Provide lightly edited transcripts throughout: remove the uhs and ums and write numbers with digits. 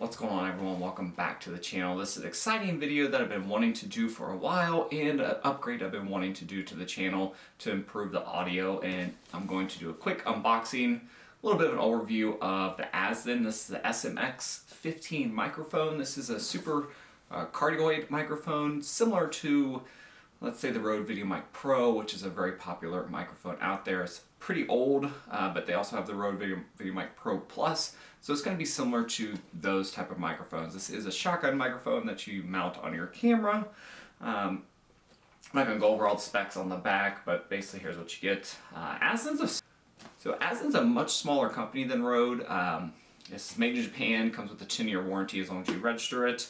What's going on, everyone? Welcome back to the channel. This is an exciting video that I've been wanting to do for a while, and an upgrade I've been wanting to do to the channel to improve the audio. And I'm going to do a quick unboxing, a little bit of an overview of the Azden. This is the SMX-15 microphone. This is a super cardioid microphone, similar to, let's say, the Rode Videomic Pro, which is a very popular microphone out there. It's pretty old, but they also have the Rode Videomic Pro Plus, so it's going to be similar to those type of microphones. This is a shotgun microphone that you mount on your camera. I'm not going to go over all the specs on the back, but basically here's what you get. Azden's a much smaller company than Rode. It's made in Japan, comes with a 10-year warranty as long as you register it.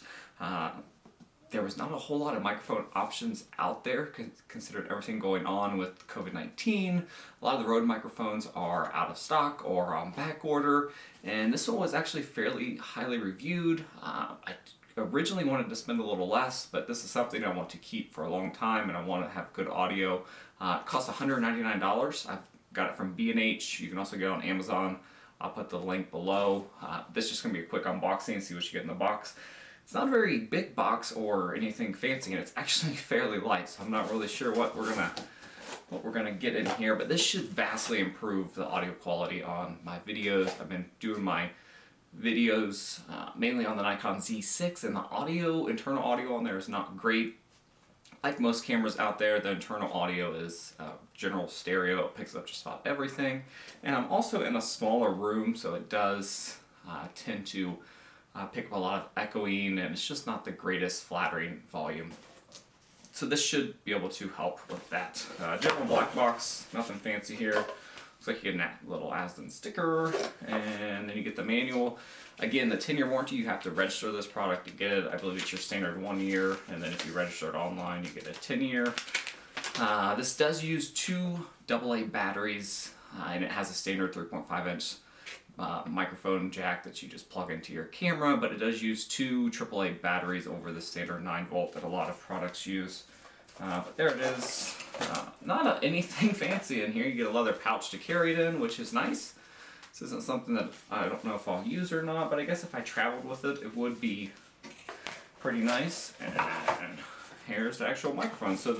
There was not a whole lot of microphone options out there, considering everything going on with COVID-19. A lot of the Rode microphones are out of stock or on back order, and this one was actually fairly highly reviewed. I originally wanted to spend a little less, but this is something I want to keep for a long time, and I want to have good audio. It costs $199. I've got it from B&H. You can also get it on Amazon. I'll put the link below. This is just going to be a quick unboxing and see what you get in the box. It's not a very big box or anything fancy, and it's actually fairly light, so I'm not really sure what we're gonna get in here, but this should vastly improve the audio quality on my videos. I've been doing my videos mainly on the Nikon Z6, and the internal audio on there is not great. Like most cameras out there, the internal audio is general stereo. It picks up just about everything, and I'm also in a smaller room, so it does tend to pick up a lot of echoing, and it's just not the greatest flattering volume. So this should be able to help with that. General black box, nothing fancy here. Looks like you get a little Azden sticker, and then you get the manual. Again, the 10-year warranty, you have to register this product to get it. I believe it's your standard 1 year, and then if you register it online, you get a 10-year. This does use two AA batteries, and it has a standard 3.5-inch microphone jack that you just plug into your camera, but it does use two AAA batteries over the standard 9-volt that a lot of products use. But there it is. Not anything fancy in here. You get a leather pouch to carry it in, which is nice. This isn't something that I don't know if I'll use or not, but I guess if I traveled with it, it would be pretty nice. And here's the actual microphone. So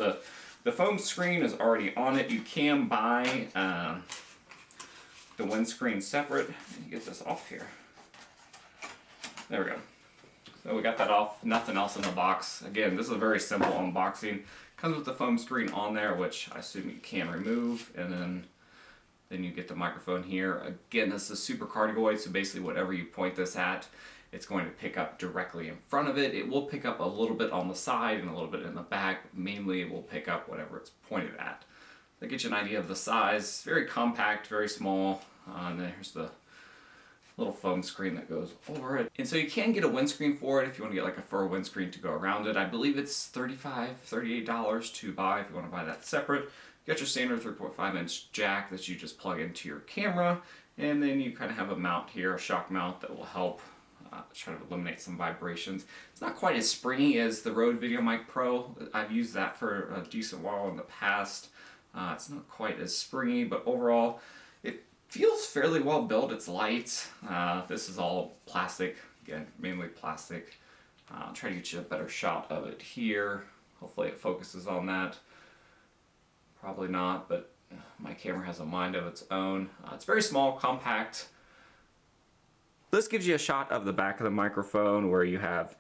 the foam screen is already on it. You can buy the windscreen separate. You get this off here. There we go. So we got that off. Nothing else in the box. Again, this is a very simple unboxing. Comes with the foam screen on there, which I assume you can remove, and then you get the microphone here. Again, this is super cardioid, so basically whatever you point this at, it's going to pick up directly in front of it. It will pick up a little bit on the side and a little bit in the back, but mainly it will pick up whatever it's pointed at. That gets you an idea of the size. Very compact, very small. And then here's the little foam screen that goes over it. And so you can get a windscreen for it if you want to get like a fur windscreen to go around it. I believe it's $35, $38 to buy if you want to buy that separate. You got your standard 3.5-inch jack that you just plug into your camera, and then you kind of have a mount here, a shock mount that will help try to eliminate some vibrations. It's not quite as springy as the Rode Videomic Pro. I've used that for a decent while in the past. It's not quite as springy, but overall it feels fairly well built. It's light. This is all plastic, again, mainly plastic. I'll try to get you a better shot of it here. Hopefully it focuses on that. Probably not, but my camera has a mind of its own. It's very small, compact. This gives you a shot of the back of the microphone where you have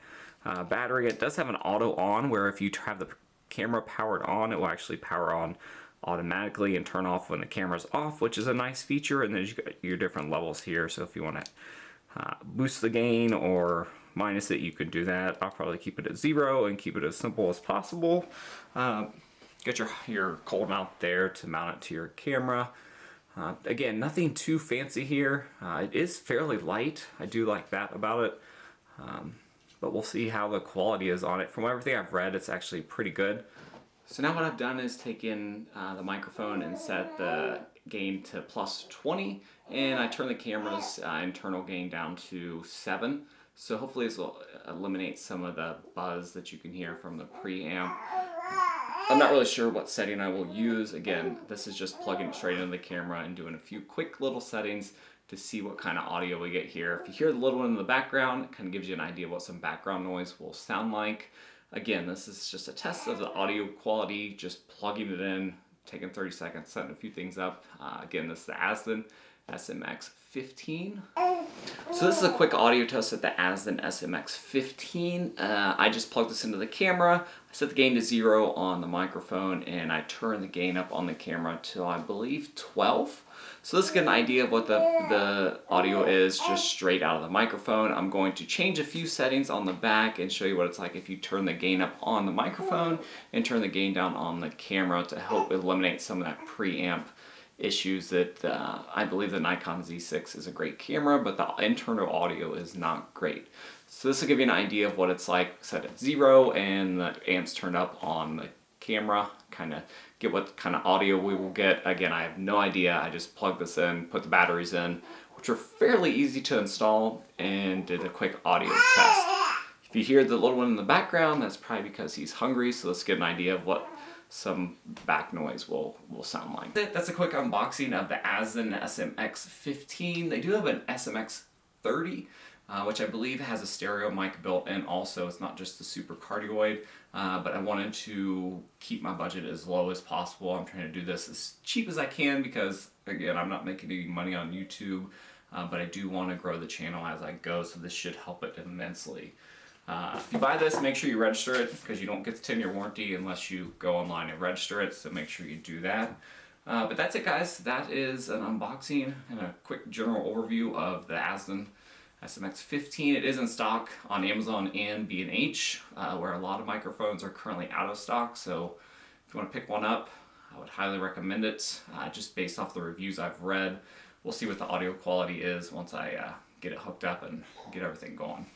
battery. It does have an auto on, where if you have the camera powered on, it will actually power on automatically and turn off when the camera's off, which is a nice feature. And then you've got your different levels here, so if you want to boost the gain or minus it, you could do that. I'll probably keep it at 0 and keep it as simple as possible. Get your cold mount there to mount it to your camera. Again, nothing too fancy here. It is fairly light. I do like that about it, but we'll see how the quality is on it. From everything I've read, it's actually pretty good. So now what I've done is taken the microphone and set the gain to +20, and I turn the camera's internal gain down to 7. So hopefully this will eliminate some of the buzz that you can hear from the preamp. I'm not really sure what setting I will use. Again, this is just plugging it straight into the camera and doing a few quick little settings to see what kind of audio we get here. If you hear the little one in the background, it kind of gives you an idea of what some background noise will sound like. Again, this is just a test of the audio quality, just plugging it in, taking 30 seconds, setting a few things up. Again, this is the Azden SMX-15. So this is a quick audio test at the Azden SMX-15. I just plugged this into the camera. I set the gain to 0 on the microphone, and I turned the gain up on the camera to, I believe, 12. So let's get an idea of what the audio is just straight out of the microphone. I'm going to change a few settings on the back and show you what it's like if you turn the gain up on the microphone and turn the gain down on the camera to help eliminate some of that preamp issues that I believe the Nikon Z6 is a great camera, but the internal audio is not great. So this will give you an idea of what it's like set at 0 and the amps turned up on the camera, kind of get what kind of audio we will get. Again, I have no idea. I just plugged this in, put the batteries in, which are fairly easy to install, and did a quick audio test. If you hear the little one in the background, that's probably because he's hungry, so let's get an idea of what some back noise will sound like. That's a quick unboxing of the Azden SMX-15. They do have an SMX-30, which I believe has a stereo mic built in also. It's not just the super cardioid, but I wanted to keep my budget as low as possible. I'm trying to do this as cheap as I can because, again, I'm not making any money on YouTube, but I do want to grow the channel as I go, so this should help it immensely. If you buy this, make sure you register it because you don't get the 10-year warranty unless you go online and register it, so make sure you do that. But that's it, guys. That is an unboxing and a quick general overview of the Azden SMX-15. It is in stock on Amazon and B&H, where a lot of microphones are currently out of stock, so if you want to pick one up, I would highly recommend it, just based off the reviews I've read. We'll see what the audio quality is once I get it hooked up and get everything going.